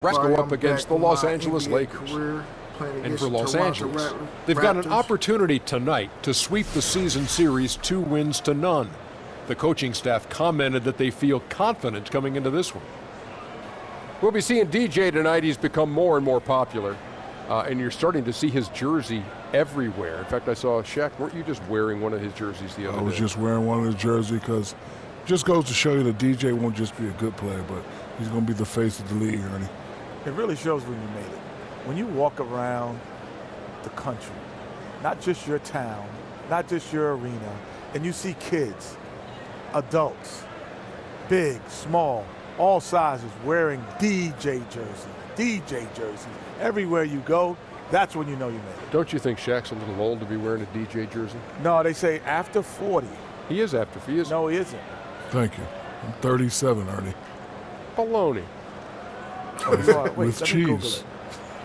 Go up against the Los Angeles Lakers. And for Los Angeles, they've got an opportunity tonight to sweep the season series 2-0. The coaching staff commented that they feel confident coming into this one. We'll be seeing DJ tonight. He's become more and more popular, and you're starting to see his jersey everywhere. In fact, I saw Shaq. Weren't you just wearing one of his jerseys the other day? I was just wearing one of his jerseys because it just goes to show you that DJ won't just be a good player, but he's going to be the face of the league, Ernie. It really shows when you made it. When you walk around the country, not just your town, not just your arena, and you see kids, adults, big, small, all sizes, wearing DJ jerseys. Everywhere you go, that's when you know you made it. Don't you think Shaq's a little old to be wearing a DJ jersey? No, they say after 40. He is after. He is. No, he isn't. Thank you. I'm 37, Ernie. Baloney. Oh, you are, wait, With let me Google cheese.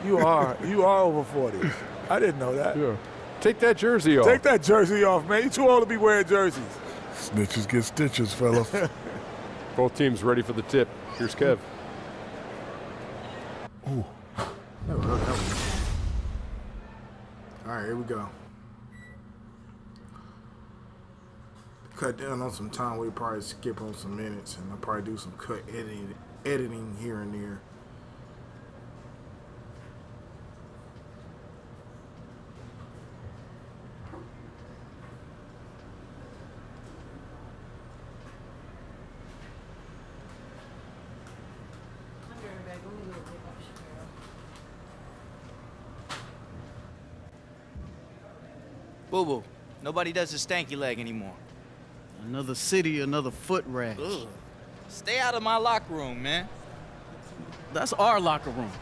it. You are over 40. I didn't know that. Yeah. Take that jersey off. Take that jersey off, man. You're too old to be wearing jerseys. Snitches get stitches, fellas. Both teams ready for the tip. Here's Kev. Ooh. Never heard that one. All right, here we go. Cut down on some time. We'll probably skip on some minutes, and I'll probably do some cut editing here and there. Boo-boo, nobody does the stanky leg anymore. Another city, another foot rash. Ugh. Stay out of my locker room, man. That's our locker room.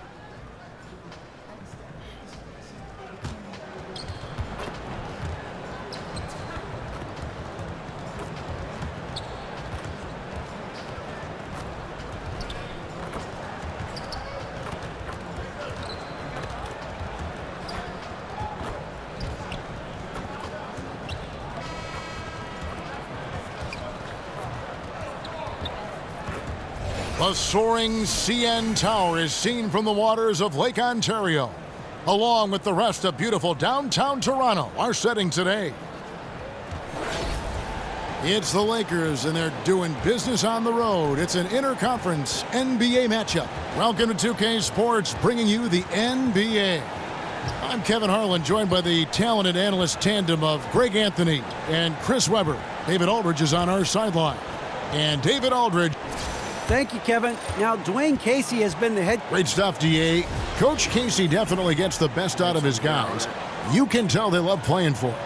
The soaring CN Tower is seen from the waters of Lake Ontario, along with the rest of beautiful downtown Toronto, our setting today. It's the Lakers, and they're doing business on the road. It's an interconference NBA matchup. Welcome to 2K Sports, bringing you the NBA. I'm Kevin Harlan, joined by the talented analyst tandem of Greg Anthony and Chris Webber. David Aldridge is on our sideline. And David Aldridge. Thank you, Kevin. Now, Dwayne Casey has been the head. Great stuff, DA. Coach Casey definitely gets the best out of his guys. You can tell they love playing for him.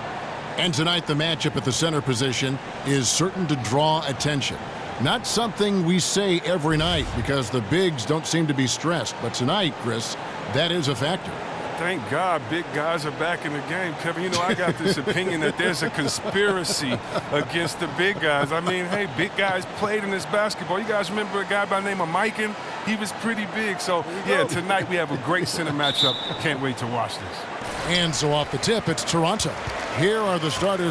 And tonight, the matchup at the center position is certain to draw attention. Not something we say every night because the bigs don't seem to be stressed. But tonight, Chris, that is a factor. Thank God big guys are back in the game. Kevin, you know, I got this opinion that there's a conspiracy against the big guys. I mean, hey, big guys played in this basketball. You guys remember a guy by the name of Mikan? He was pretty big. So, yeah, tonight we have a great center matchup. Can't wait to watch this. And so off the tip, it's Toronto. Here are the starters.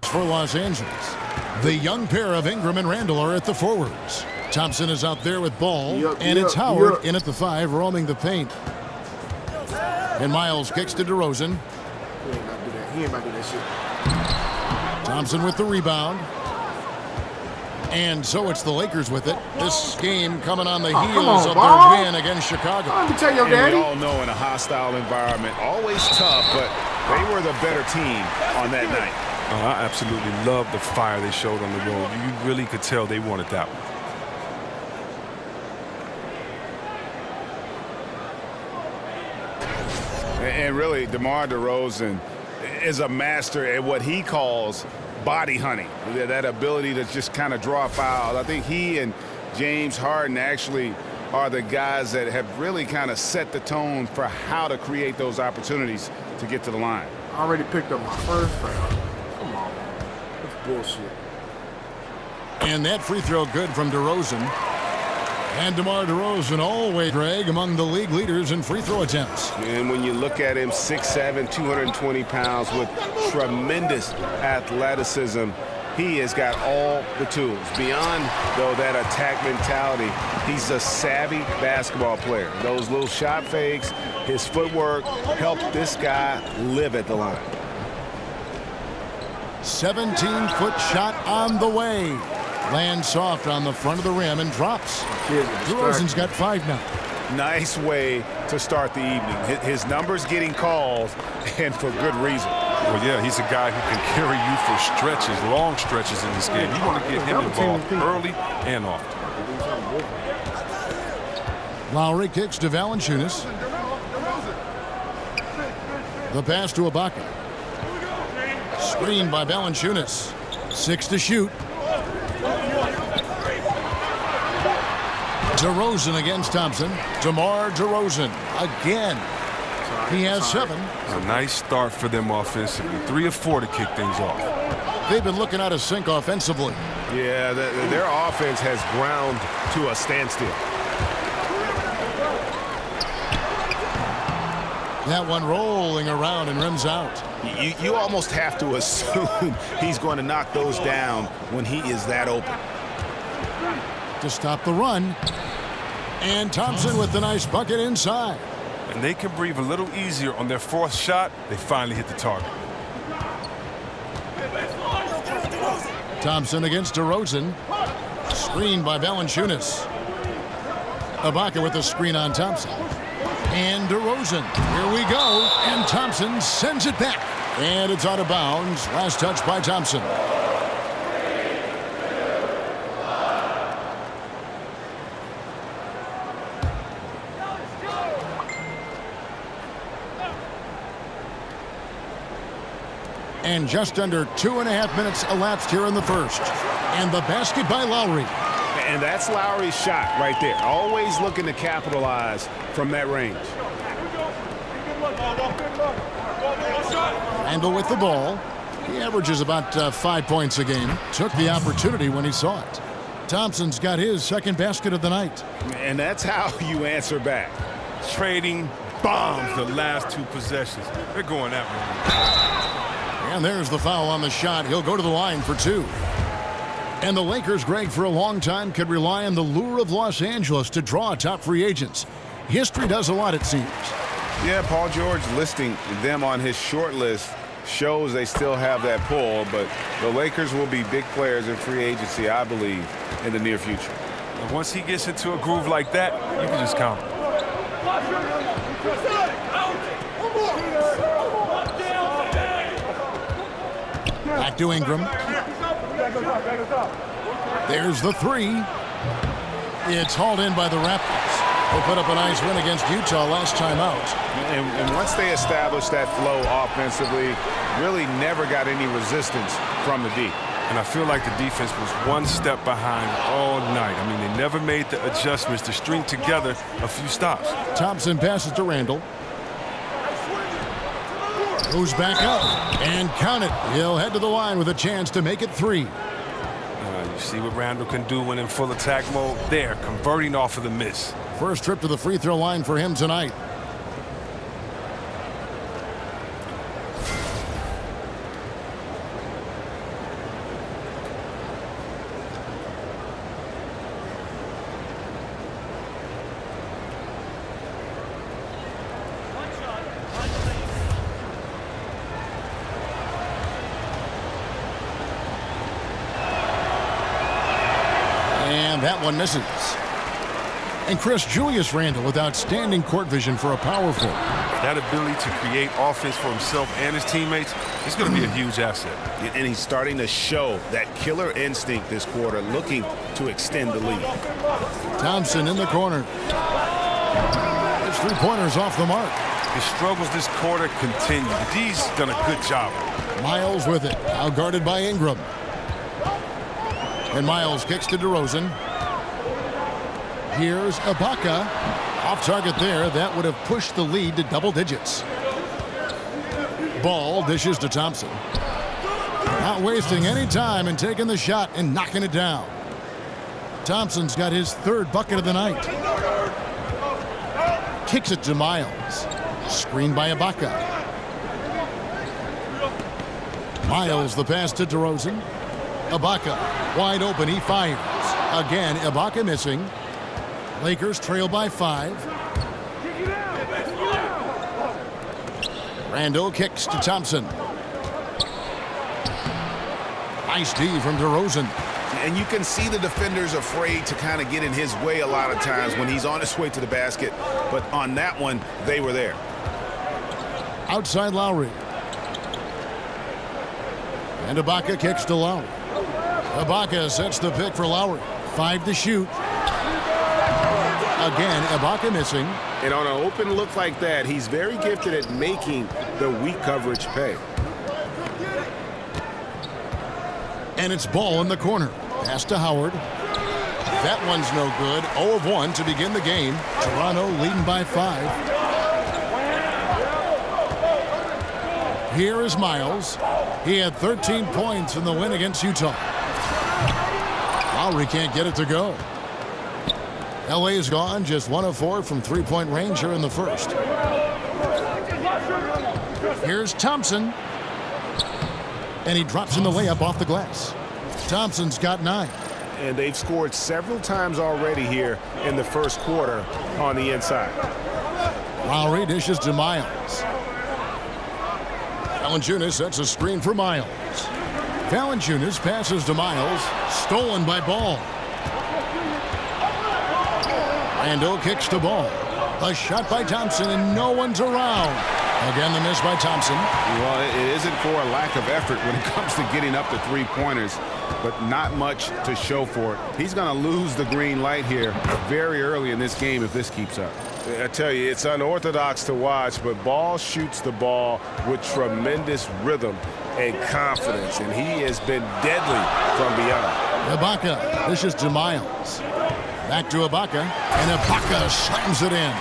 For Los Angeles, the young pair of Ingram and Randall are at the forwards. Thompson is out there with ball, and it's Howard in at the 5, roaming the paint. And Miles kicks to DeRozan. He ain't about to do that shit. Thompson with the rebound. And so it's the Lakers with it. This game coming on the heels of their win against Chicago. Let me tell your daddy. We all know in a hostile environment, always tough, but they were the better team on that night. Oh, I absolutely love the fire they showed on the road. You really could tell they wanted that one. And really, DeMar DeRozan is a master at what he calls body hunting. That ability to just kind of draw fouls. I think he and James Harden actually are the guys that have really kind of set the tone for how to create those opportunities to get to the line. I already picked up my first foul. Come on. That's bullshit. And that free throw good from DeRozan. And DeMar DeRozan, always, Greg, among the league leaders in free throw attempts. And when you look at him, 6'7", 220 pounds with tremendous athleticism, he has got all the tools. Beyond, though, that attack mentality, he's a savvy basketball player. Those little shot fakes, his footwork helped this guy live at the line. 17-foot shot on the way. Lands soft on the front of the rim and drops. DeRozan's got 5 now. Nice way to start the evening. His numbers getting called, and for good reason. Well, yeah, he's a guy who can carry you for stretches, long stretches in this game. You want to get him involved early and often. Lowry kicks to Valanciunas. The pass to Ibaka. Screened by Valanciunas. 6 to shoot. DeRozan against Thompson. DeMar DeRozan again. He has 7. It's a nice start for them offensively. 3 or 4 to kick things off. They've been looking out of sync offensively. Yeah, their offense has ground to a standstill. That one rolling around and rims out. You almost have to assume he's going to knock those down when he is that open. To stop the run. And Thompson with the nice bucket inside. And they can breathe a little easier on their 4th shot. They finally hit the target. Thompson against DeRozan. Screened by Valanciunas. Ibaka with the screen on Thompson. And DeRozan. Here we go. And Thompson sends it back. And it's out of bounds. Last touch by Thompson. And just under 2.5 minutes elapsed here in the first. And the basket by Lowry. And that's Lowry's shot right there. Always looking to capitalize from that range. Randle with the ball. He averages about 5 points a game. Took the opportunity when he saw it. Thompson's got his 2nd basket of the night. And that's how you answer back. Trading bombs the last 2 possessions. They're going that way. And there's the foul on the shot. He'll go to the line for 2. And the Lakers, Greg, for a long time could rely on the lure of Los Angeles to draw top free agents. History does a lot, it seems. Yeah, Paul George listing them on his short list shows they still have that pull, but the Lakers will be big players in free agency, I believe, in the near future. And once he gets into a groove like that, you can just count him. Back to Ingram. There's the 3. It's hauled in by the Raptors. They put up a nice win against Utah last time out. And once they established that flow offensively, really never got any resistance from the D. And I feel like the defense was 1 step behind all night. I mean, they never made the adjustments to string together a few stops. Thompson passes to Randle. Goes back up and count it. He'll head to the line with a chance to make it 3. You see what Randle can do when in full attack mode? There, converting off of the miss. First trip to the free throw line for him tonight. That one misses. And Chris Julius Randle with outstanding court vision for a power forward. That ability to create offense for himself and his teammates is going to be a huge asset. And he's starting to show that killer instinct this quarter, looking to extend the lead. Thompson in the corner. His 3-pointers off the mark. His struggles this quarter continue. The D's done a good job. Miles with it. Now guarded by Ingram. And Miles kicks to DeRozan. Here's Ibaka. Off target there. That would have pushed the lead to double digits. Ball dishes to Thompson. Not wasting any time and taking the shot and knocking it down. Thompson's got his third bucket of the night. Kicks it to Miles. Screened by Ibaka. Miles the pass to DeRozan. Ibaka wide open. He fires. Again, Ibaka missing. Lakers trail by 5. Randall kicks to Thompson. Nice D from DeRozan. And you can see the defenders afraid to kind of get in his way a lot of times when he's on his way to the basket. But on that one, they were there. Outside Lowry. And Ibaka kicks to Lowry. Ibaka sets the pick for Lowry. 5 to shoot. Again, Ibaka missing. And on an open look like that, he's very gifted at making the weak coverage pay. And it's ball in the corner. Pass to Howard. That one's no good. 0 of 1 to begin the game. Toronto leading by 5. Here is Miles. He had 13 points in the win against Utah. Lowry can't get it to go. LA is gone, just 1 of 4 from three-point range here in the first. Here's Thompson. And he drops in the layup off the glass. Thompson's got 9. And they've scored several times already here in the first quarter on the inside. Lowry dishes to Miles. Valanciunas sets a screen for Miles. Valanciunas passes to Miles. Stolen by Ball. Randall kicks to Ball. A shot by Thompson, and no one's around. Again, the miss by Thompson. Well, it isn't for a lack of effort when it comes to getting up to three-pointers, but not much to show for it. He's going to lose the green light here very early in this game if this keeps up. I tell you, it's unorthodox to watch, but Ball shoots the ball with tremendous rhythm and confidence, and he has been deadly from beyond. Ibaka, this is to Miles. Back to Ibaka, and Ibaka slams it in.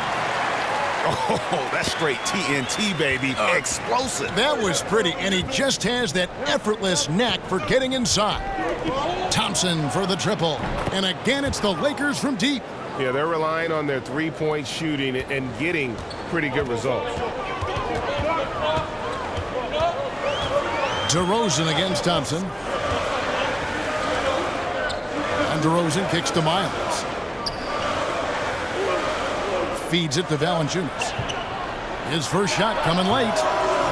Oh, that's straight TNT, baby. Explosive. That was pretty, and he just has that effortless knack for getting inside. Thompson for the triple, and again it's the Lakers from deep. Yeah, they're relying on their three-point shooting and getting pretty good results. DeRozan against Thompson. And DeRozan kicks to Miles. Feeds it to Valanciunas. His first shot coming late.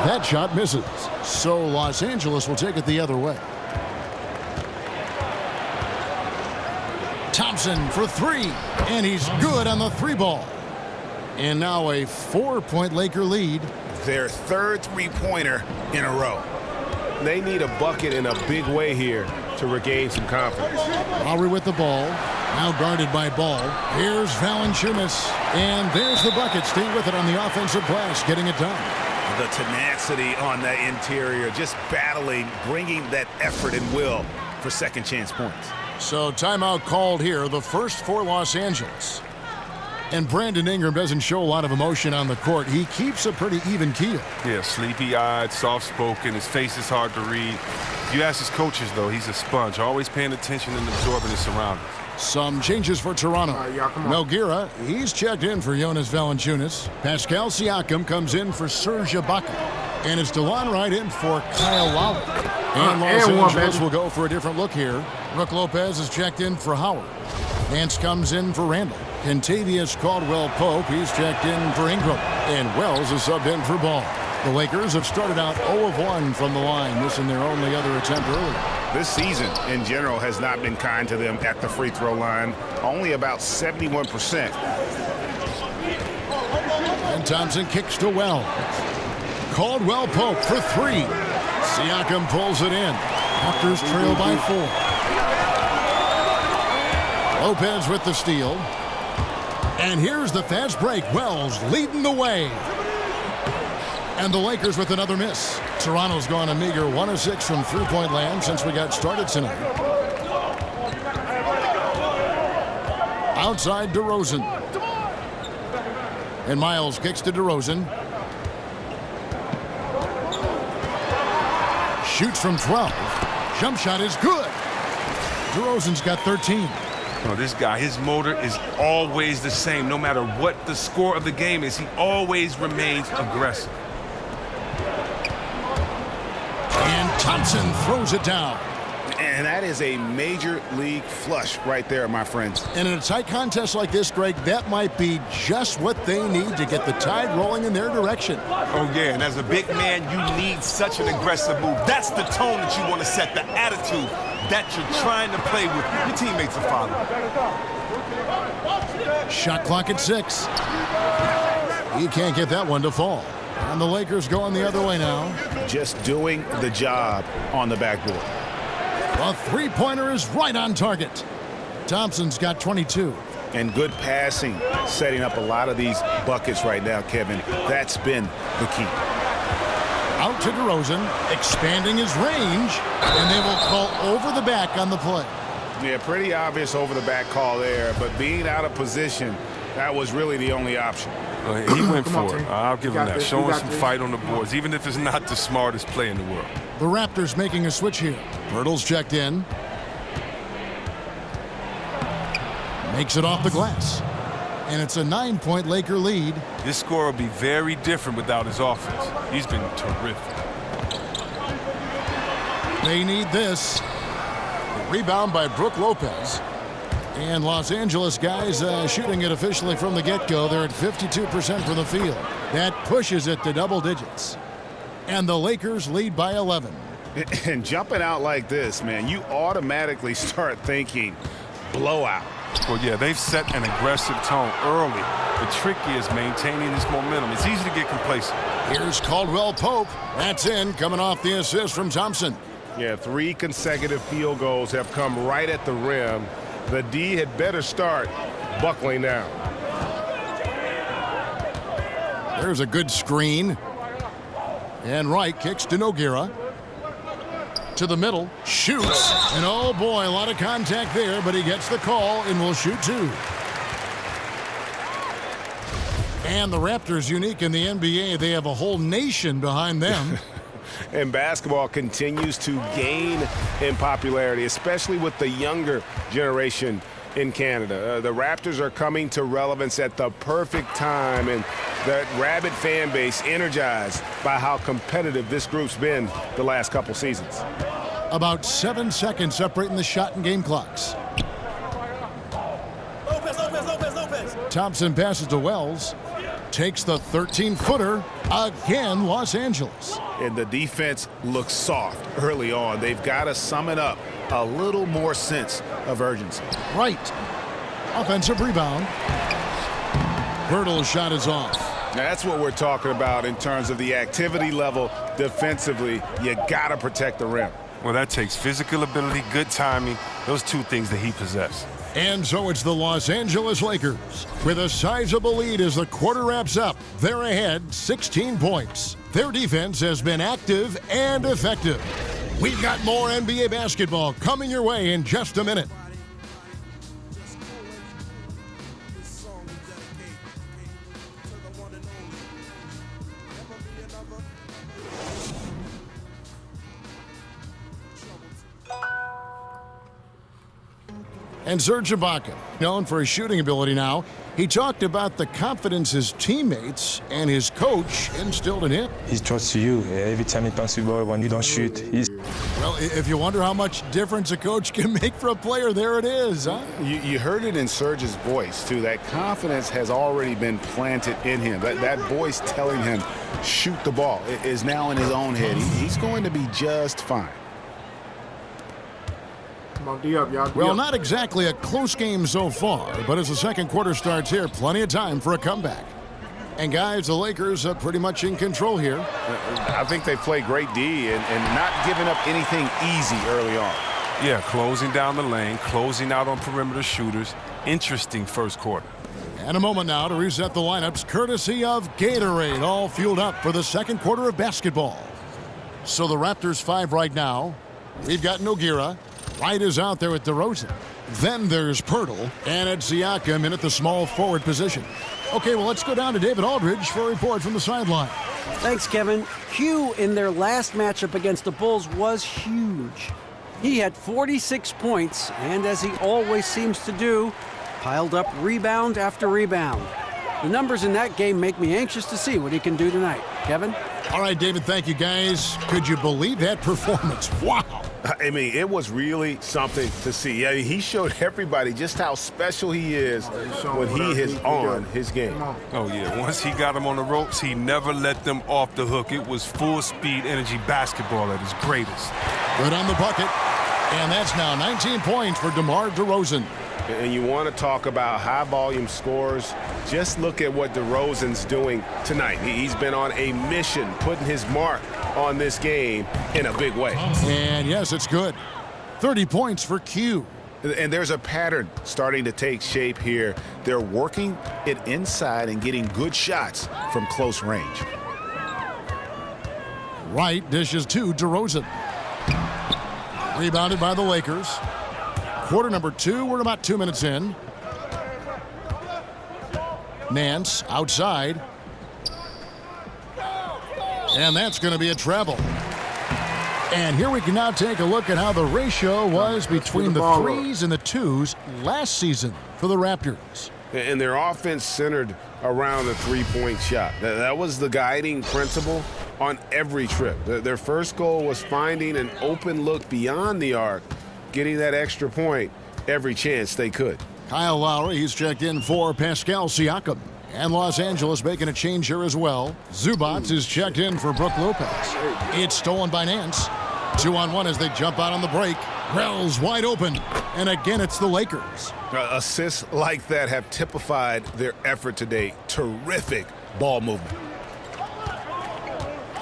That shot misses. So Los Angeles will take it the other way. Thompson for 3. And he's good on the 3-ball. And now a 4-point Laker lead. Their third three-pointer in a row. They need a bucket in a big way here to regain some confidence. Lowry with the ball. Now guarded by Ball. Here's Valanciunas. And there's the bucket. Staying with it on the offensive glass. Getting it done. The tenacity on that interior. Just battling, bringing that effort and will for second chance points. So timeout called here. The first for Los Angeles. And Brandon Ingram doesn't show a lot of emotion on the court. He keeps a pretty even keel. Yeah, sleepy-eyed, soft-spoken. His face is hard to read. If you ask his coaches, though, he's a sponge, always paying attention and absorbing his surroundings. Some changes for Toronto. Nogueira, he's checked in for Jonas Valanciunas. Pascal Siakam comes in for Serge Ibaka. And it's DeLon Wright in for Kyle Lowry. And Los Angeles will go for a different look here. Brook Lopez is checked in for Howard. Nance comes in for Randall. Kentavious Caldwell-Pope, he's checked in for Ingram. And Wells is subbed in for Ball. The Lakers have started out 0 of 1 from the line, missing their only other attempt earlier. This season, in general, has not been kind to them at the free throw line. Only about 71%. And Thompson kicks to Wells. Caldwell-Pope for 3. Siakam pulls it in. Raptors trail by 4. Lopez with the steal. And here's the fast break. Wells leading the way. And the Lakers with another miss. Toronto's gone a meager 1 of 6 from three-point land since we got started tonight. Outside DeRozan. And Miles kicks to DeRozan. Shoots from 12. Jump shot is good. DeRozan's got 13. Oh, this guy, his motor is always the same. No matter what the score of the game is, he always remains aggressive. And Thompson throws it down. And that is a major league flush right there, my friends. And in a tight contest like this, Greg, that might be just what they need to get the tide rolling in their direction. Oh, yeah, and as a big man, you need such an aggressive move. That's the tone that you want to set, the attitude that you're trying to play with. Your teammates will follow. Shot clock at 6. He can't get that one to fall. And the Lakers going the other way now. Just doing the job on the backboard. A three-pointer is right on target. Thompson's got 22. And good passing, setting up a lot of these buckets right now, Kevin. That's been the key. Out to DeRozan, expanding his range, and they will call over the back on the play. Yeah, pretty obvious over the back call there, but being out of position, that was really the only option. He went for it. I'll give him that. Showing some fight on the boards, even if it's not the smartest play in the world. The Raptors making a switch here. Pirtle's checked in. Makes it off the glass. And it's a 9-point Laker lead. This score will be very different without his offense. He's been terrific. They need this. The rebound by Brook Lopez. And Los Angeles guys shooting it officially from the get-go. They're at 52% from the field. That pushes it to double digits. And the Lakers lead by 11. And jumping out like this, man, you automatically start thinking blowout. Well, yeah, they've set an aggressive tone early. The trick is maintaining this momentum. It's easy to get complacent. Here's Caldwell Pope. That's in, coming off the assist from Thompson. Yeah, 3 consecutive field goals have come right at the rim. The D had better start buckling down. There's a good screen. And Wright kicks to Nogueira. To the middle, shoots, and oh boy, a lot of contact there, but he gets the call and will shoot 2. And the Raptors, unique in the NBA, they have a whole nation behind them. And basketball continues to gain in popularity, especially with the younger generation in Canada. The Raptors are coming to relevance at the perfect time, and that rabid fan base energized by how competitive this group's been the last couple seasons. About 7 seconds separating the shot and game clocks. Lopez. Thompson passes to Wells. Takes the 13-footer. Again, Los Angeles. And the defense looks soft early on. They've got to sum it up. A little more sense of urgency. Right. Offensive rebound. Pirtle's shot is off. Now that's what we're talking about in terms of the activity level defensively. You got to protect the rim. Well, that takes physical ability, good timing, those 2 things that he possessed. And so it's the Los Angeles Lakers with a sizable lead as the quarter wraps up. They're ahead 16 points. Their defense has been active and effective. We've got more NBA basketball coming your way in just a minute. And Serge Ibaka, known for his shooting ability now, he talked about the confidence his teammates and his coach instilled in him. He trusts you. Every time he passes the ball, when you don't shoot, he's... Well, if you wonder how much difference a coach can make for a player, there it is, huh? You heard it in Serge's voice, too. That confidence has already been planted in him. That voice telling him, shoot the ball, is now in his own head. He's going to be just fine. Well, not exactly a close game so far, but as the second quarter starts here, plenty of time for a comeback. And guys, the Lakers are pretty much in control here. I think they play great D and not giving up anything easy early on. Yeah, closing down the lane, closing out on perimeter shooters. Interesting first quarter. And a moment now to reset the lineups, courtesy of Gatorade, all fueled up for the second quarter of basketball. So the Raptors 5 right now. We've got Nogueira. Wright is out there with DeRozan. Then there's Pirtle, and it's Siakam in at the small forward position. Okay, well, let's go down to David Aldridge for a report from the sideline. Thanks, Kevin. Hugh in their last matchup against the Bulls was huge. He had 46 points, and as he always seems to do, piled up rebound after rebound. The numbers in that game make me anxious to see what he can do tonight. Kevin? All right, David, thank you, guys. Could you believe that performance? Wow. I mean, it was really something to see. I mean, he showed everybody just how special he is when he is on his game. Oh, yeah. Once he got him on the ropes, he never let them off the hook. It was full-speed energy basketball at its greatest. Good on the bucket. And that's now 19 points for DeMar DeRozan. And you want to talk about high-volume scores, just look at what DeRozan's doing tonight. He's been on a mission, putting his mark on this game in a big way. And yes, it's good. 30 points for Q. And there's a pattern starting to take shape here. They're working it inside and getting good shots from close range. Wright dishes to DeRozan. Rebounded by the Lakers. Quarter number 2, we're about 2 minutes in. Nance outside. And that's going to be a travel. And here we can now take a look at how the ratio was between the 3s and the 2s last season for the Raptors. And their offense centered around the three-point shot. That was the guiding principle on every trip. Their first goal was finding an open look beyond the arc, getting that extra point every chance they could. Kyle Lowry, he's checked in for Pascal Siakam. And Los Angeles making a change here as well. Zubac is checked in for Brook Lopez. It's stolen by Nance. 2-on-1 as they jump out on the break. Wells wide open. And again, it's the Lakers. Assists like that have typified their effort today. Terrific ball movement.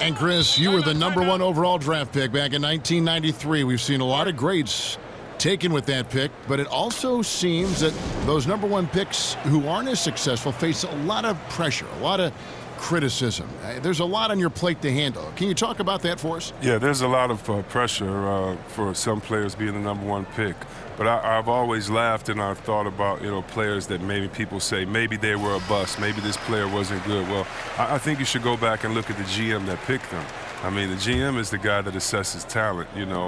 And Chris, you were the #1 overall draft pick back in 1993. We've seen a lot of greats taken with that pick, but it also seems that those #1 picks who aren't as successful face a lot of pressure, a lot of criticism. There's a lot on your plate to handle. Can you talk about that for us? Yeah, there's a lot of pressure for some players being the #1 pick. But I've always laughed and I've thought about, players that maybe people say maybe they were a bust, maybe this player wasn't good. Well, I think you should go back and look at the GM that picked them. I mean, the GM is the guy that assesses talent,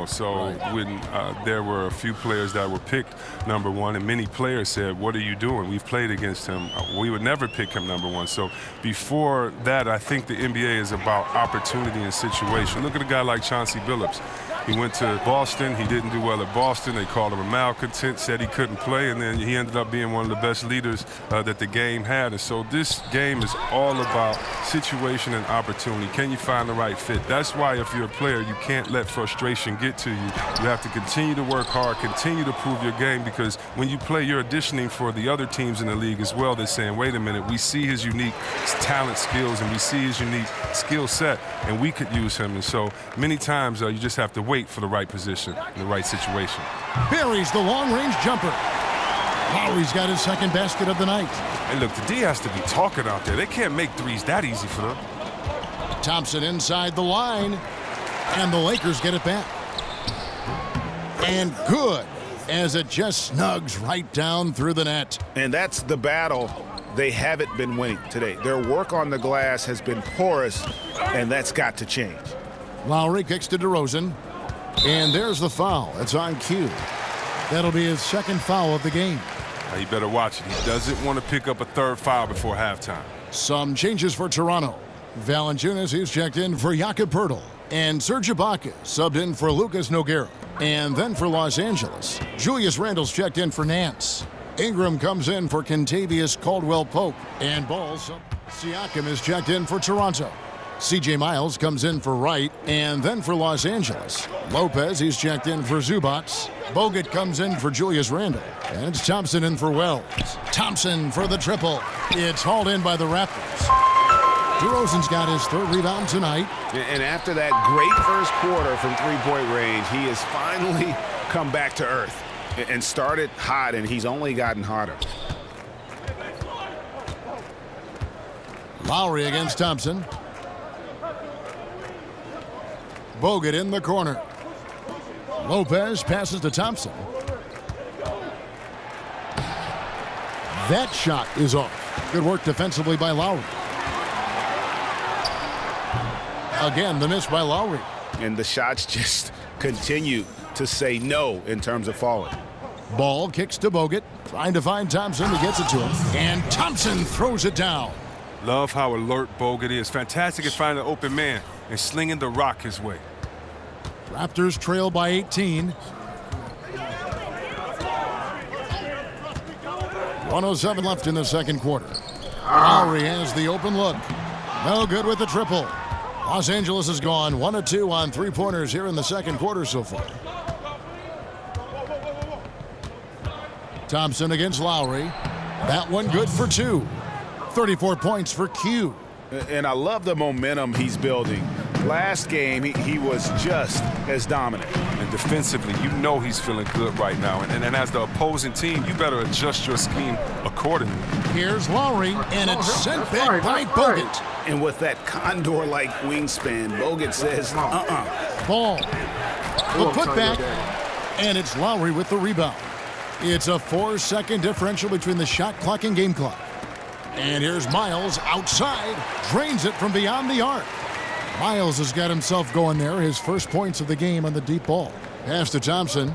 So when there were a few players that were picked #1, and many players said, what are you doing? We've played against him. We would never pick him #1. So before that, I think the NBA is about opportunity and situation. Look at a guy like Chauncey Billups. He went to Boston. He didn't do well at Boston. They called him a malcontent, said he couldn't play, and then he ended up being one of the best leaders that the game had. And so this game is all about situation and opportunity. Can you find the right fit? That's why if you're a player, you can't let frustration get to you. You have to continue to work hard, continue to prove your game, because when you play, you're auditioning for the other teams in the league as well. They're saying, wait a minute, we see his unique talent skills, and we see his unique skill set, and we could use him. And so many times you just have to wait for the right position, the right situation. Buries the long-range jumper. Lowry's got his second basket of the night. And look, the D has to be talking out there. They can't make threes that easy for them. Thompson inside the line, and the Lakers get it back. And good, as it just snugs right down through the net. And that's the battle they haven't been winning today. Their work on the glass has been porous, and that's got to change. Lowry kicks to DeRozan. And there's the foul. It's on cue. That'll be his second foul of the game. Now you better watch it. He doesn't want to pick up a third foul before halftime. Some changes for Toronto. Valanciunas is checked in for Jakob Poeltl. And Serge Ibaka subbed in for Lucas Nogueira. And then for Los Angeles, Julius Randle's checked in for Nance. Ingram comes in for Kentavious Caldwell-Pope. And Balls, Siakam is checked in for Toronto. C.J. Miles comes in for Wright, and then for Los Angeles. Lopez, he's checked in for Zubac. Bogut comes in for Julius Randle. And it's Thompson in for Wells. Thompson for the triple. It's hauled in by the Raptors. DeRozan's got his third rebound tonight. And after that great first quarter from three-point range, he has finally come back to earth and started hot, and he's only gotten hotter. Lowry against Thompson. Bogut in the corner. Lopez passes to Thompson. That shot is off. Good work defensively by Lowry. Again, the miss by Lowry. And the shots just continue to say no in terms of falling. Ball kicks to Bogut, trying to find Thompson. He gets it to him, and Thompson throws it down. Love how alert Bogut is. Fantastic at finding an open man and slinging the rock his way. Raptors trail by 18. 1:07 left in the second quarter. Lowry has the open look. No good with the triple. Los Angeles has gone 1 of 2 on three-pointers here in the second quarter so far. Thompson against Lowry. That one good for 2. 34 points for Q. And I love the momentum he's building. Last game, he was just as dominant. And defensively, you know he's feeling good right now. And as the opposing team, you better adjust your scheme accordingly. Here's Lowry, and it's sent back by Bogut. And with that condor-like wingspan, Bogut says, Ball. The putback, and it's Lowry with the rebound. It's a 4-second differential between the shot clock and game clock. And here's Miles outside, drains it from beyond the arc. Miles has got himself going there, his first points of the game on the deep ball. Pass to Thompson.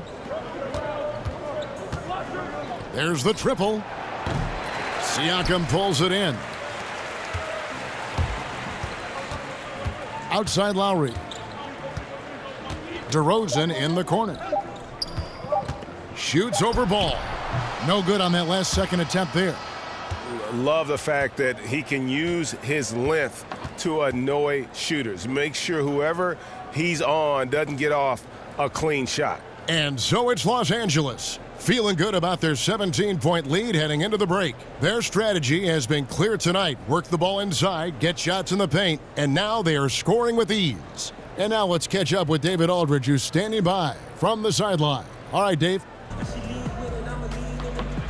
There's the triple. Siakam pulls it in. Outside Lowry. DeRozan in the corner. Shoots over Ball. No good on that last second attempt there. Love the fact that he can use his length to annoy shooters. Make sure whoever he's on doesn't get off a clean shot. And so it's Los Angeles, feeling good about their 17-point lead heading into the break. Their strategy has been clear tonight. Work the ball inside, get shots in the paint, and now they are scoring with ease. And now let's catch up with David Aldridge, who's standing by from the sideline. All right, Dave.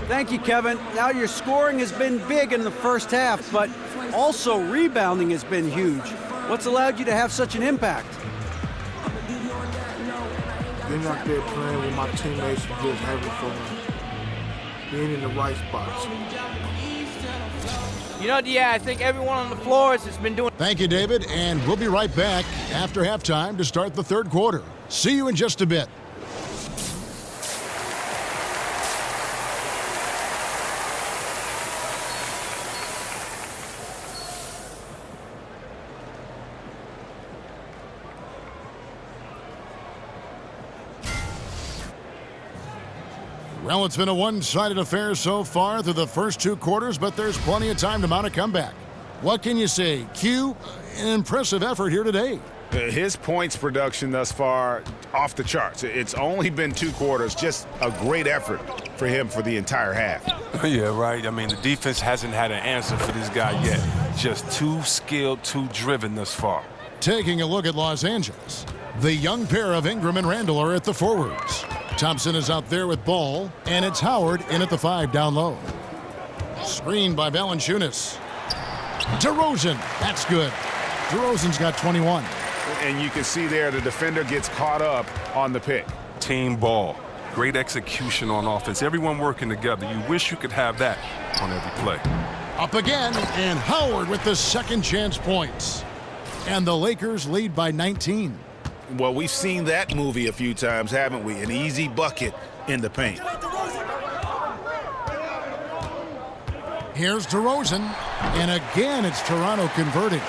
Thank you, Kevin. Now your scoring has been big in the first half, but also rebounding has been huge. What's allowed you to have such an impact? Being out there playing with my teammates and just having fun. Being in the right spots. You know, I think everyone on the floor has been doing. Thank you, David, and we'll be right back after halftime to start the third quarter. See you in just a bit. Well, it's been a one-sided affair so far through the first 2 quarters, but there's plenty of time to mount a comeback. What can you say? Q, an impressive effort here today. His points production thus far, off the charts. It's only been 2 quarters, just a great effort for him for the entire half. Yeah, right. I mean, the defense hasn't had an answer for this guy yet. Just too skilled, too driven thus far. Taking a look at Los Angeles. The young pair of Ingram and Randall are at the forwards. Thompson is out there with Ball, and it's Howard in at the 5 down low. Screened by Valanciunas. DeRozan, that's good. DeRozan's got 21. And you can see there the defender gets caught up on the pick. Team ball. Great execution on offense. Everyone working together. You wish you could have that on every play. Up again, and Howard with the second chance points. And the Lakers lead by 19. Well, we've seen that movie a few times, haven't we? An easy bucket in the paint. Here's DeRozan, and again it's Toronto converting.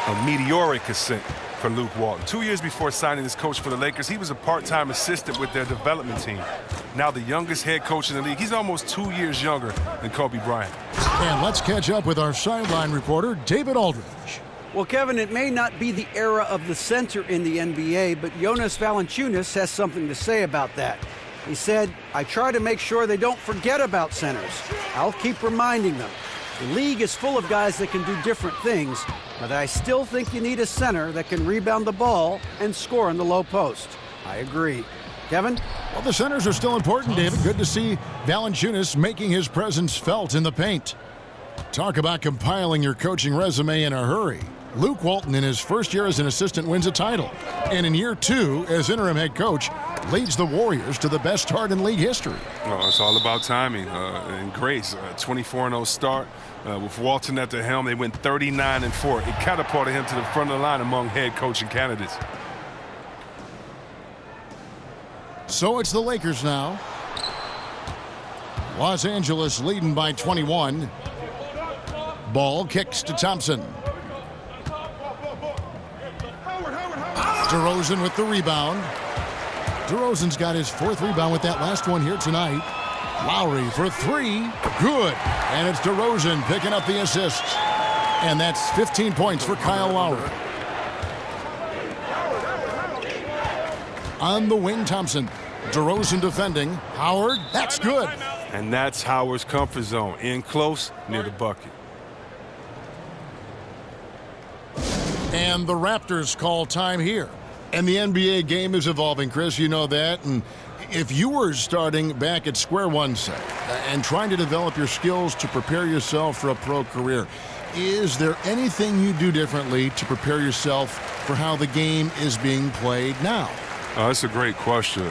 A meteoric ascent for Luke Walton. 2 years before signing as coach for the Lakers, he was a part-time assistant with their development team. Now the youngest head coach in the league. He's almost 2 years younger than Kobe Bryant. And let's catch up with our sideline reporter, David Aldridge. Well, Kevin, it may not be the era of the center in the NBA, but Jonas Valanciunas has something to say about that. He said, I try to make sure they don't forget about centers. I'll keep reminding them. The league is full of guys that can do different things, but I still think you need a center that can rebound the ball and score in the low post. I agree. Kevin? Well, the centers are still important, David. Good to see Valanciunas making his presence felt in the paint. Talk about compiling your coaching resume in a hurry. Luke Walton, in his first year as an assistant, wins a title. And in year 2, as interim head coach, leads the Warriors to the best start in league history. Oh, it's all about timing and grace. 24-0 start. With Walton at the helm, they went 39-4. It catapulted him to the front of the line among head coaching candidates. So it's the Lakers now. Los Angeles leading by 21. Ball kicks to Thompson. DeRozan with the rebound. DeRozan's got his 4th rebound with that last one here tonight. Lowry for 3. Good. And it's DeRozan picking up the assist. And that's 15 points for Kyle Lowry. On the wing, Thompson. DeRozan defending. Howard, that's good. And that's Howard's comfort zone. In close, near the bucket. And the Raptors call time here. And the NBA game is evolving, Chris. You know that. And if you were starting back at square one, say, and trying to develop your skills to prepare yourself for a pro career, is there anything you do differently to prepare yourself for how the game is being played now? That's a great question.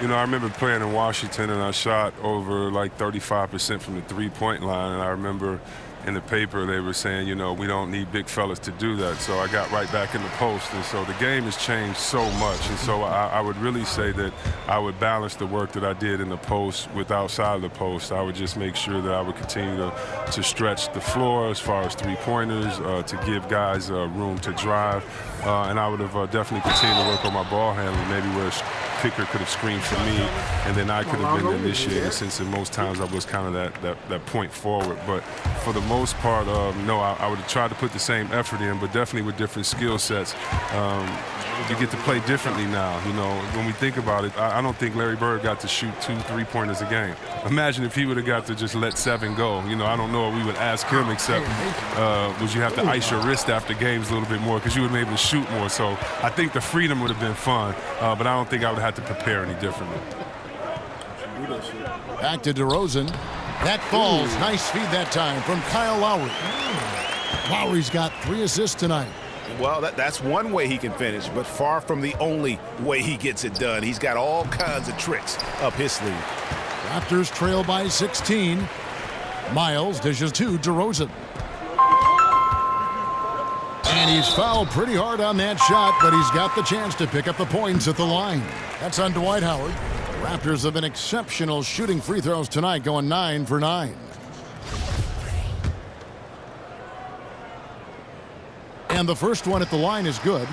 You know, I remember playing in Washington, and I shot over like 35% from the three-point line, and I remember in the paper they were saying, you know, we don't need big fellas to do that. So I got right back in the post, and so the game has changed so much. And so I would really say that I would balance the work that I did in the post with outside of the post. I would just make sure that I would continue to stretch the floor as far as three-pointers, to give guys room to drive. And I would have definitely continued to work on my ball handling, maybe where a kicker could have screamed for me, and then I could have been the initiator, since in most times I was kind of that point forward. But for the most part, no, I would have tried to put the same effort in, but definitely with different skill sets. You get to play differently now. You know, when we think about it, I don't think Larry Bird got to shoot 2 3-pointers a game. Imagine if he would have got to just let 7 go. You know, I don't know what we would ask him, except would you have to ice your wrist after games a little bit more, because you would be able to shoot more. So I think the freedom would have been fun, but I don't think I would have had to prepare any differently. Back to DeRozan. That falls. Nice feed that time from Kyle Lowry. Lowry's got 3 assists tonight. Well, that's one way he can finish, but far from the only way he gets it done. He's got all kinds of tricks up his sleeve. Raptors trail by 16. Miles dishes to DeRozan. And he's fouled pretty hard on that shot, but he's got the chance to pick up the points at the line. That's on Dwight Howard. The Raptors have been exceptional shooting free throws tonight, going 9 for 9. And the first one at the line is good.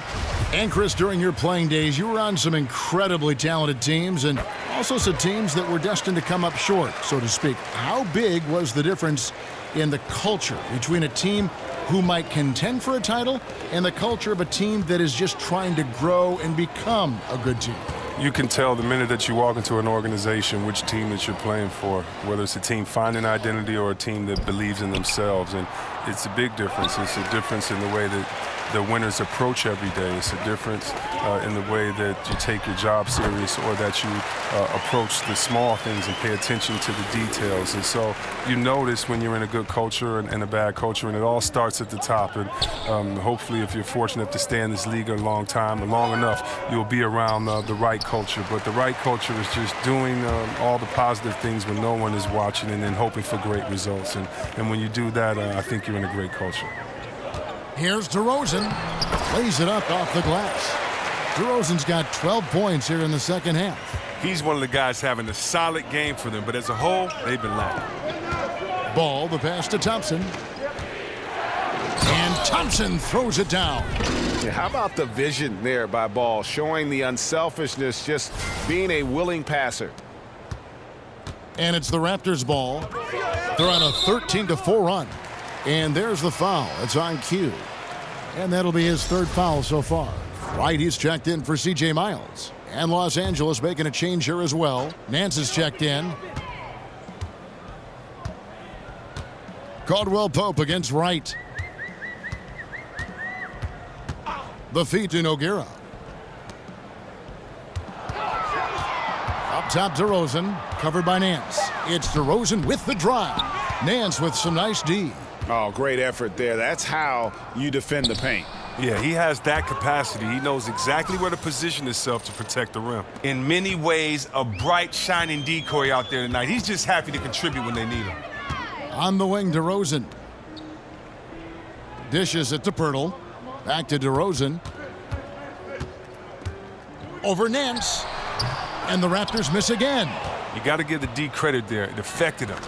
And Chris, during your playing days, you were on some incredibly talented teams, and also some teams that were destined to come up short, so to speak. How big was the difference in the culture between a team who might contend for a title and the culture of a team that is just trying to grow and become a good team? You can tell the minute that you walk into an organization which team that you're playing for, whether it's a team finding identity or a team that believes in themselves. And it's a big difference. It's a difference in the way that the winners approach every day. It's a difference in the way that you take your job serious, or that you approach the small things and pay attention to the details. And so you notice when you're in a good culture and a bad culture, and it all starts at the top. And hopefully, if you're fortunate to stay in this league a long time, or long enough, you'll be around the right culture. But the right culture is just doing all the positive things when no one is watching, and then hoping for great results. And when you do that, I think you're in a great culture. Here's DeRozan. Plays it up off the glass. DeRozan's got 12 points here in the second half. He's one of the guys having a solid game for them, but as a whole, they've been lacking. Ball, the pass to Thompson. And Thompson throws it down. Yeah, how about the vision there by Ball, showing the unselfishness, just being a willing passer. And it's the Raptors' ball. They're on a 13-4 run. And there's the foul. It's on cue. And that'll be his 3rd foul so far. Right, he's checked in for C.J. Miles. And Los Angeles making a change here as well. Nance is checked in. Caldwell Pope against Wright. The feed to Nogueira. Up top, DeRozan, covered by Nance. It's DeRozan with the drive. Nance with some nice D. Oh, great effort there. That's how you defend the paint. Yeah, he has that capacity. He knows exactly where to position himself to protect the rim. In many ways, a bright, shining decoy out there tonight. He's just happy to contribute when they need him. On the wing, DeRozan. Dishes it to Pirtle. Back to DeRozan. Over Nance. And the Raptors miss again. You got to give the D credit there. It affected him.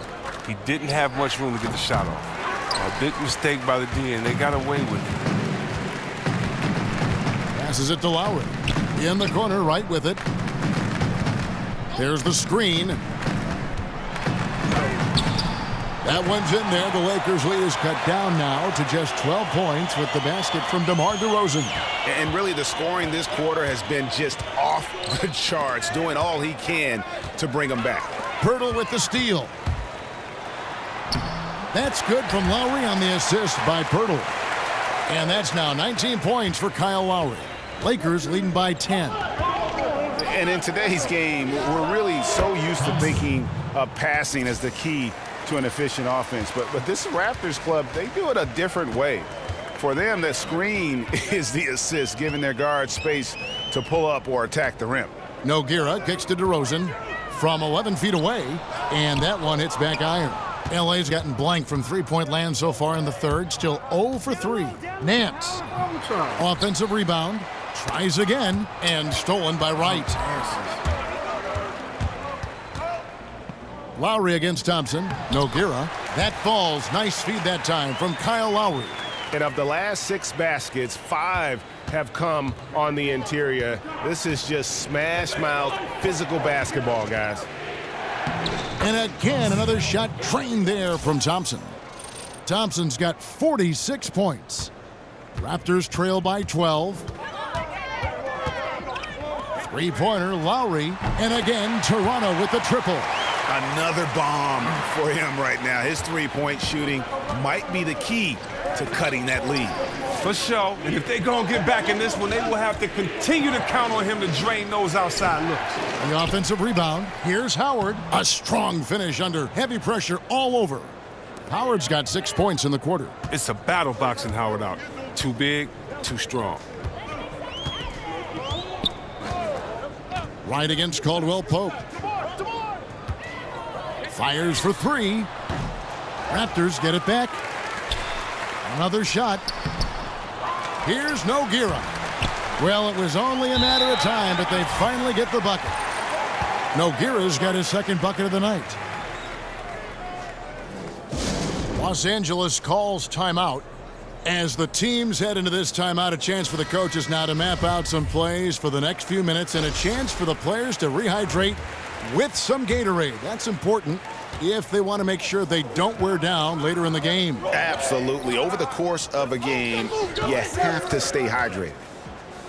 He didn't have much room to get the shot off. A big mistake by the D, and they got away with it. Passes it to Lowry. In the corner, right with it. There's the screen. That one's in there. The Lakers' lead is cut down now to just 12 points with the basket from DeMar DeRozan. And really, the scoring this quarter has been just off the charts, doing all he can to bring them back. Pirtle with the steal. That's good from Lowry on the assist by Pirtle. And that's now 19 points for Kyle Lowry. Lakers leading by 10. And in today's game, we're really so used to thinking of passing as the key to an efficient offense. But this Raptors club, they do it a different way. For them, that screen is the assist, giving their guards space to pull up or attack the rim. Nogueira kicks to DeRozan from 11 feet away, and that one hits back iron. LA's gotten blank from three-point land so far in the third, still 0 for 3. Nance, offensive rebound, tries again, and stolen by Wright. Lowry against Thompson. Nogueira. That falls. Nice feed that time from Kyle Lowry. And of the last 6 baskets, 5 have come on the interior. This is just smash-mouth physical basketball, guys. And again, another shot trained there from Thompson. Thompson's got 46 points. Raptors trail by 12. Three-pointer, Lowry. And again, Toronto with the triple. Another bomb for him right now. His three-point shooting might be the key to cutting that lead. For sure. And if they're going to get back in this one, they will have to continue to count on him to drain those outside looks. The offensive rebound. Here's Howard. A strong finish under heavy pressure all over. Howard's got 6 points in the quarter. It's a battle boxing Howard out. Too big, too strong. Right against Caldwell Pope. Fires for 3. Raptors get it back. Another shot. Here's Nogueira. Well, it was only a matter of time, but they finally get the bucket. Nogueira's got his second bucket of the night. Los Angeles calls timeout. As the teams head into this timeout, a chance for the coaches now to map out some plays for the next few minutes and a chance for the players to rehydrate with some Gatorade. That's important if they want to make sure they don't wear down later in the game. Absolutely. Over the course of a game, you have to stay hydrated.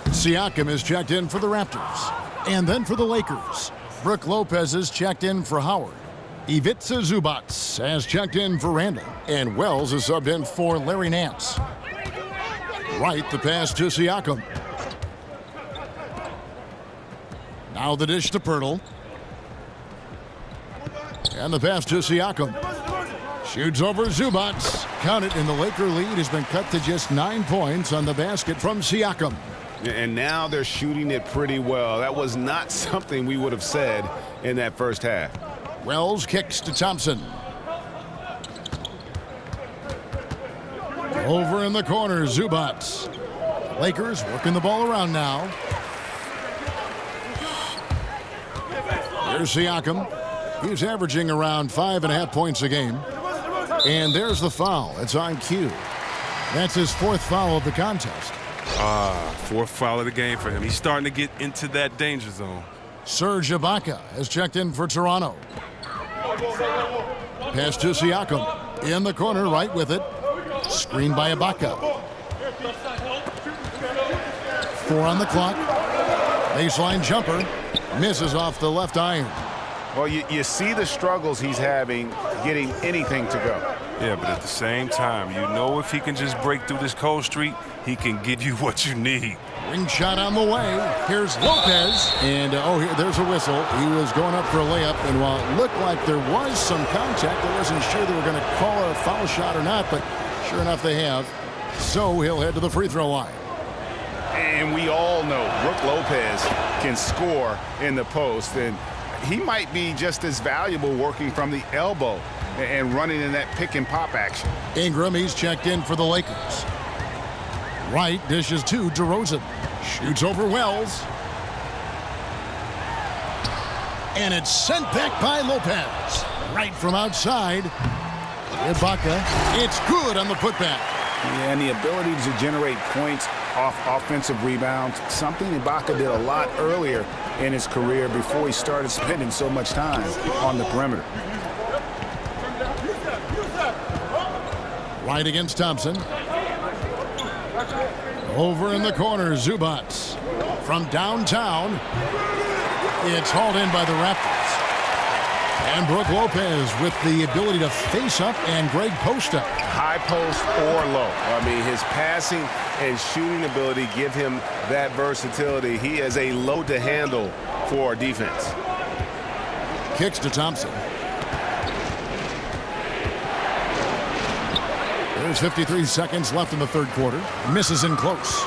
Siakam is checked in for the Raptors. And then for the Lakers, Brook Lopez is checked in for Howard. Ivica Zubac has checked in for Randall. And Wells is subbed in for Larry Nance. Right, the pass to Siakam. Now the dish to Pirtle. And the pass to Siakam. Shoots over Zubac. Count it, and the Laker lead has been cut to just 9 points on the basket from Siakam. And now they're shooting it pretty well. That was not something we would have said in that first half. Wells kicks to Thompson. Over in the corner, Zubac. Lakers working the ball around now. Here's Siakam. He's averaging around 5.5 points a game. And there's the foul. It's on cue. That's his 4th foul of the contest. 4th foul of the game for him. He's starting to get into that danger zone. Serge Ibaka has checked in for Toronto. Pass to Siakam. In the corner, right with it. Screen by Ibaka. 4 on the clock. Baseline jumper. Misses off the left iron. Well, you see the struggles he's having getting anything to go. Yeah, but at the same time, you know if he can just break through this cold streak, he can give you what you need. Ring shot on the way. Here's Lopez. And, there's a whistle. He was going up for a layup, and while it looked like there was some contact, I wasn't sure they were going to call a foul shot or not, but sure enough they have. So he'll head to the free throw line. And we all know Brook Lopez can score in the post, and he might be just as valuable working from the elbow and running in that pick and pop action. Ingram, he's checked in for the Lakers. Wright dishes to DeRozan. Shoots over Wells. And it's sent back by Lopez. Right from outside. Ibaka. It's good on the putback. Yeah, and the ability to generate points off offensive rebounds, something Ibaka did a lot earlier in his career before he started spending so much time on the perimeter. Right against Thompson. Over in the corner, Zubats. From downtown, it's hauled in by the Raptors. And Brook Lopez with the ability to face up and Greg post up. High post or low. I mean, his passing and shooting ability give him that versatility. He is a load to handle for our defense. Kicks to Thompson. There's 53 seconds left in the third quarter. Misses in close.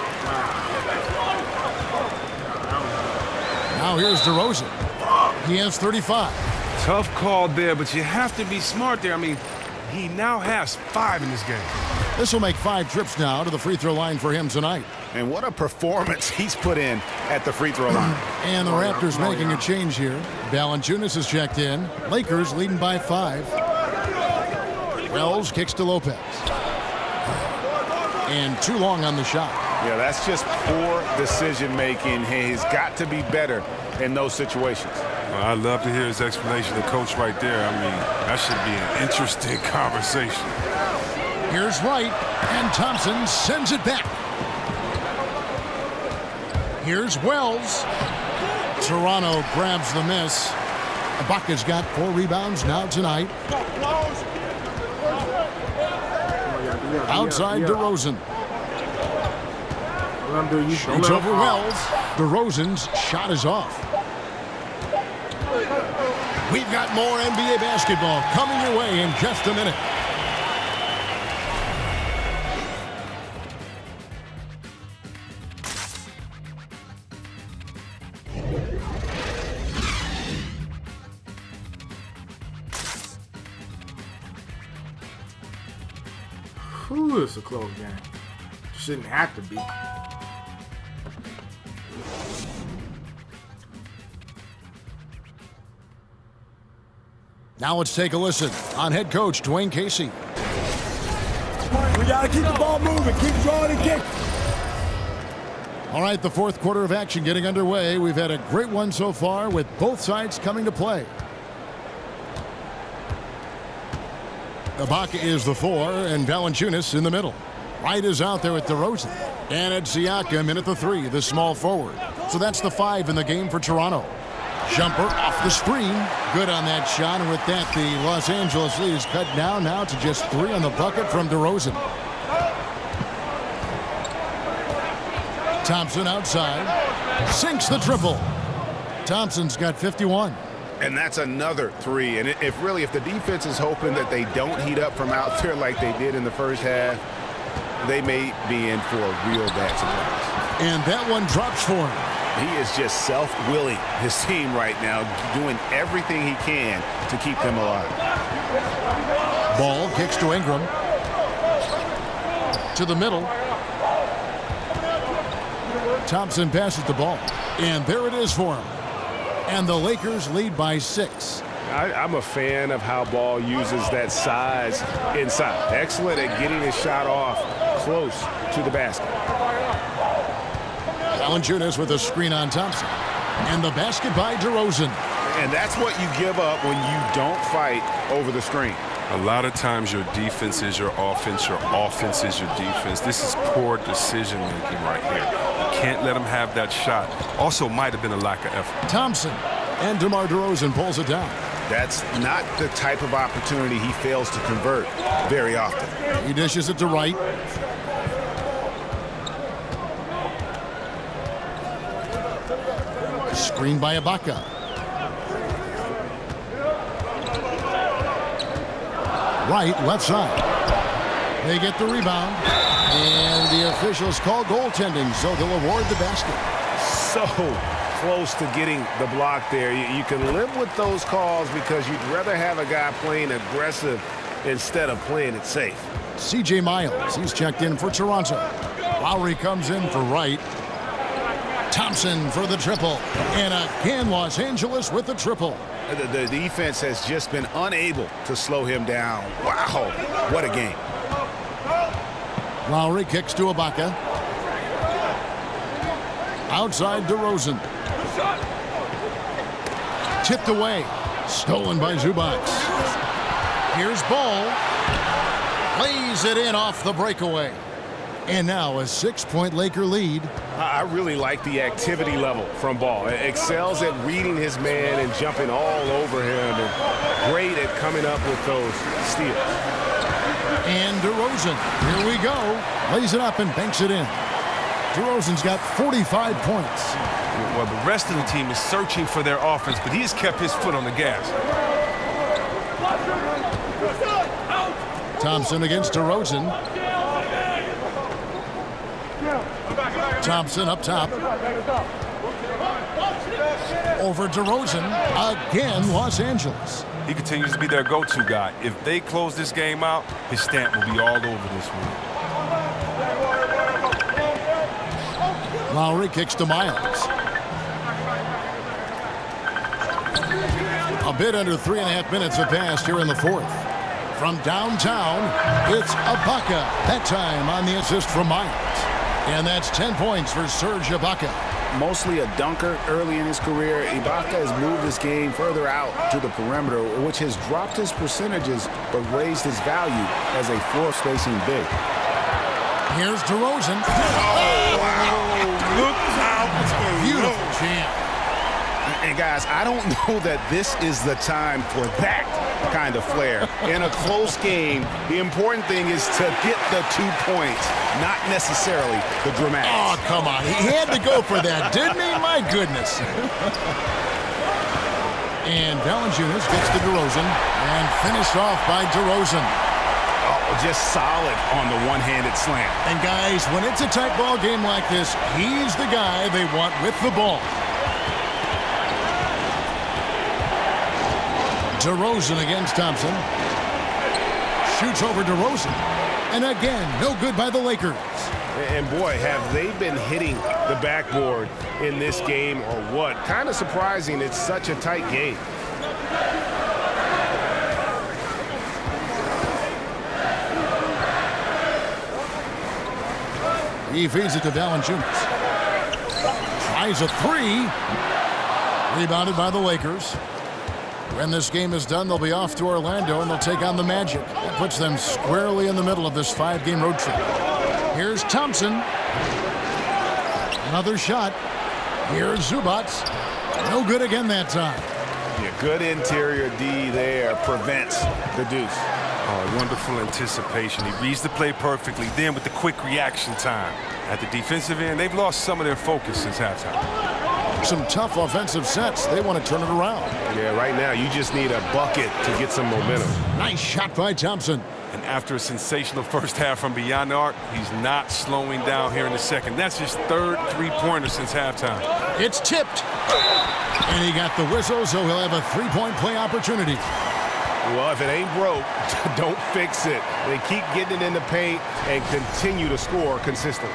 Now here's DeRozan. He has 35. Tough call there, but you have to be smart there. I mean, he now has 5 in this game. This will make 5 trips now to the free throw line for him tonight. And what a performance he's put in at the free throw line. And the Raptors making a change here. Valanciunas has checked in. Lakers leading by 5. Wells kicks to Lopez. And too long on the shot. Yeah, that's just poor decision making. He's got to be better in those situations. Well, I'd love to hear his explanation, the coach right there. I mean, that should be an interesting conversation. Here's Wright, and Thompson sends it back. Here's Wells. Toronto grabs the miss. Ibaka's got 4 rebounds now tonight. Outside DeRozan. Shoots over Wells. DeRozan's shot is off. We've got more NBA basketball coming your way in just a minute. Whew, it's a close game. Shouldn't have to be. Now let's take a listen on head coach Dwayne Casey. We got to keep the ball moving. Keep drawing and kick. All right, the fourth quarter of action getting underway. We've had a great one so far with both sides coming to play. Ibaka is the 4 and Valanciunas in the middle. Wright is out there with DeRozan. And it's Siakam in at the 3, the small forward. So that's the 5 in the game for Toronto. Jumper off the screen. Good on that shot. And with that, the Los Angeles lead is cut down now to just 3 on the bucket from DeRozan. Thompson outside. Sinks the triple. Thompson's got 51. And that's another 3. And if the defense is hoping that they don't heat up from out there like they did in the first half, they may be in for a real bad surprise. And that one drops for him. He is just self-willing his team right now, doing everything he can to keep them alive. Ball kicks to Ingram. To the middle. Thompson passes the ball. And there it is for him. And the Lakers lead by 6. I'm a fan of how Ball uses that size inside. Excellent at getting his shot off close to the basket. Valanciunas with a screen on Thompson. And the basket by DeRozan. And that's what you give up when you don't fight over the screen. A lot of times your defense is your offense is your defense. This is poor decision-making right here. You can't let him have that shot. Also might have been a lack of effort. Thompson and DeMar DeRozan pulls it down. That's not the type of opportunity he fails to convert very often. He dishes it to Wright. Screen by Ibaka. Wright, left side. They get the rebound. And the officials call goaltending, so they'll award the basket. So close to getting the block there. You can live with those calls because you'd rather have a guy playing aggressive instead of playing it safe. C.J. Miles, he's checked in for Toronto. Lowry comes in for Wright. Thompson for the triple. And again, Los Angeles with the triple. The defense has just been unable to slow him down. Wow, what a game. Lowry kicks to Ibaka. Outside DeRozan. Tipped away. Stolen by Zubac. Here's Ball. Lays it in off the breakaway. And now a 6-point Laker lead. I really like the activity level from Ball. Excels at reading his man and jumping all over him, and great at coming up with those steals. And DeRozan, here we go. Lays it up and banks it in. DeRozan's got 45 points. Well, the rest of the team is searching for their offense, but he has kept his foot on the gas. Thompson against DeRozan. Thompson up top. Over DeRozan. Again, Los Angeles. He continues to be their go-to guy. If they close this game out, his stamp will be all over this one. Lowry kicks to Miles. A bit under 3.5 minutes have passed here in the fourth. From downtown, it's Ibaka. That time on the assist from Miles. And that's 10 points for Serge Ibaka. Mostly a dunker early in his career, Ibaka has moved his game further out to the perimeter, which has dropped his percentages but raised his value as a floor-spacing big. Here's DeRozan. Oh, wow. Look out. Beautiful jam. And guys, I don't know that this is the time for that kind of flair. In a close game, the important thing is to get the 2 points, not necessarily the dramatics. Oh, come on. He had to go for that, didn't he? My goodness. And Valanciunas gets to DeRozan and finished off by DeRozan. Oh, just solid on the one-handed slam. And guys, when it's a tight ball game like this, he's the guy they want with the ball. DeRozan against Thompson. Shoots over DeRozan. And again, no good by the Lakers. And boy, have they been hitting the backboard in this game or what? Kind of surprising it's such a tight game. He feeds it to Valanciunas. Tries a three. Rebounded by the Lakers. When this game is done, they'll be off to Orlando, and they'll take on the Magic. That puts them squarely in the middle of this 5-game road trip. Here's Thompson. Another shot. Here's Zubac. No good again that time. Yeah, good interior D there prevents the deuce. Oh, wonderful anticipation. He reads the play perfectly. Then with the quick reaction time. At the defensive end, they've lost some of their focus since halftime. Some tough offensive sets. They want to turn it around. Yeah, right now you just need a bucket to get some momentum. Nice shot by Thompson. And after a sensational first half from beyond the arc, he's not slowing down here in the second. That's his third three-pointer since halftime. It's tipped. And he got the whistle, so he'll have a 3-point play opportunity. Well, if it ain't broke, don't fix it. They keep getting it in the paint and continue to score consistently.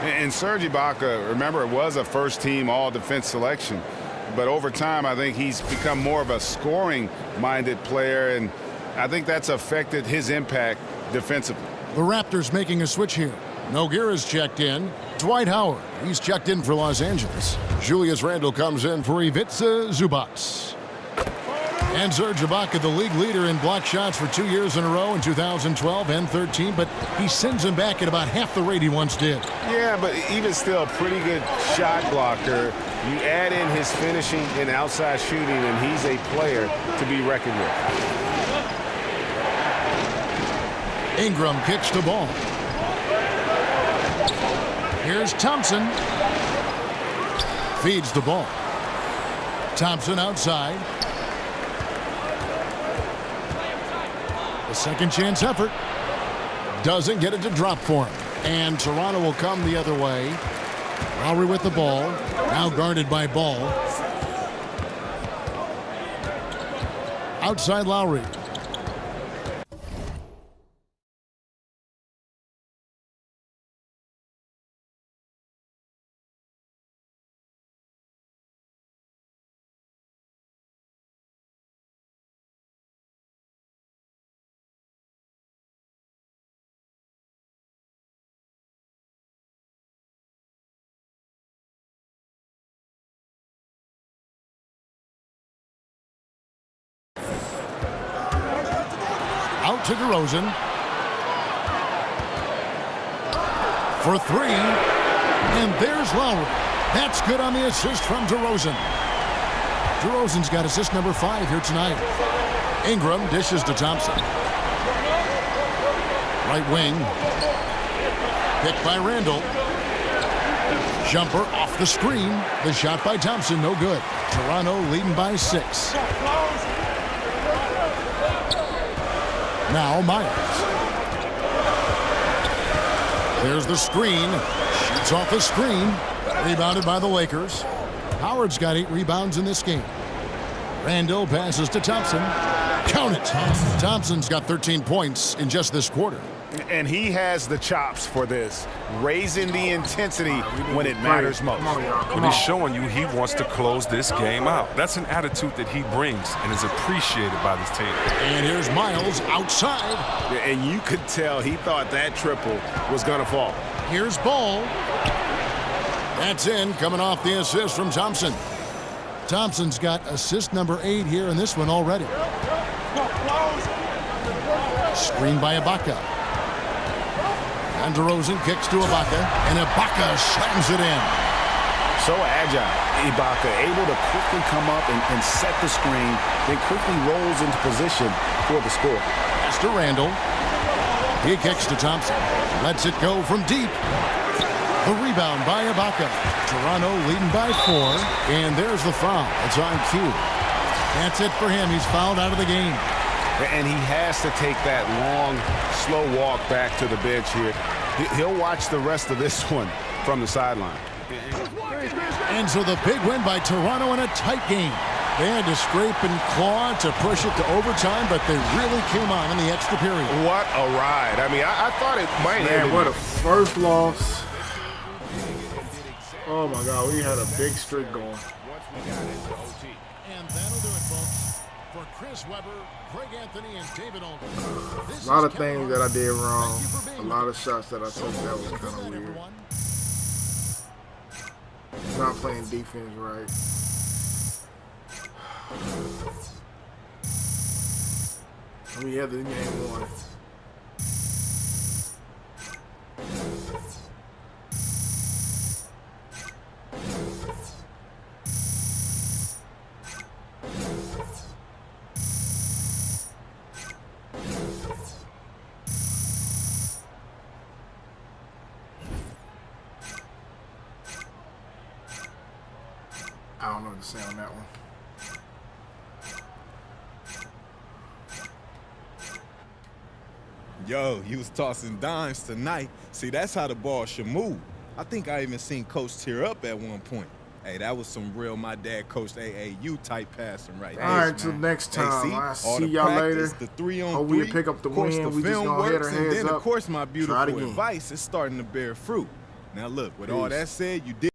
And Serge Ibaka, remember, it was a first-team all-defense selection. But over time, I think he's become more of a scoring-minded player, and I think that's affected his impact defensively. The Raptors making a switch here. Nogueira's checked in. Dwight Howard, he's checked in for Los Angeles. Julius Randle comes in for Ivica Zubac. And Serge Ibaka, the league leader in block shots for 2 years in a row in 2012 and 13, but he sends him back at about half the rate he once did. Yeah, but even still, pretty good shot blocker. You add in his finishing and outside shooting, and he's a player to be reckoned with. Ingram kicks the ball. Here's Thompson. Feeds the ball. Thompson outside. A second chance effort. Doesn't get it to drop for him. And Toronto will come the other way. Lowry with the ball. Now guarded by Ball. Outside Lowry. to DeRozan. For three. And there's Lowry. That's good on the assist from DeRozan. DeRozan's got assist number 5 here tonight. Ingram dishes to Thompson. Right wing. Picked by Randall. Jumper off the screen. The shot by Thompson, no good. Toronto leading by 6. Now Myers. There's the screen. Shoots off the screen. Rebounded by the Lakers. Howard's got 8 rebounds in this game. Randall passes to Thompson. Count it. Thompson's got 13 points in just this quarter. And he has the chops for this, raising the intensity when it matters most. But he's showing you he wants to close this game out. That's an attitude that he brings and is appreciated by this team. And here's Miles outside. And you could tell he thought that triple was going to fall. Here's Ball. That's in, coming off the assist from Thompson. Thompson's got assist number 8 here in this one already. Screen by Ibaka. And DeRozan kicks to Ibaka, and Ibaka slams it in. So agile. Ibaka able to quickly come up and set the screen, then quickly rolls into position for the score. Pass to Randall. He kicks to Thompson. Lets it go from deep. The rebound by Ibaka. Toronto leading by 4. And there's the foul. It's on cue. That's it for him. He's fouled out of the game. And he has to take that long, slow walk back to the bench here. He'll watch the rest of this one from the sideline. And so the big win by Toronto in a tight game. They had to scrape and claw to push it to overtime, but they really came on in the extra period. What a ride. I mean, I thought it might have been. What a first loss. Oh, my God. We had a big streak going. And that'll do it, folks. For Chris Webber, Greg Anthony, and David Aldridge. A lot of things that I did wrong. A lot of shots that I took that was kind of weird. Not playing defense right. We had the game won. I don't know what to say on that one. Yo, you was tossing dimes tonight. See, that's how the ball should move. I think I even seen Coach tear up at one point. Hey, that was some real my dad coached AAU type passing right there. All right, till next time. Hey, I'll see y'all later. The 3-on-3. Hope we pick up the win. The we just film gonna hit works, our and heads then, up. of course, my beautiful advice is starting to bear fruit. Now, look, with all that said, you did.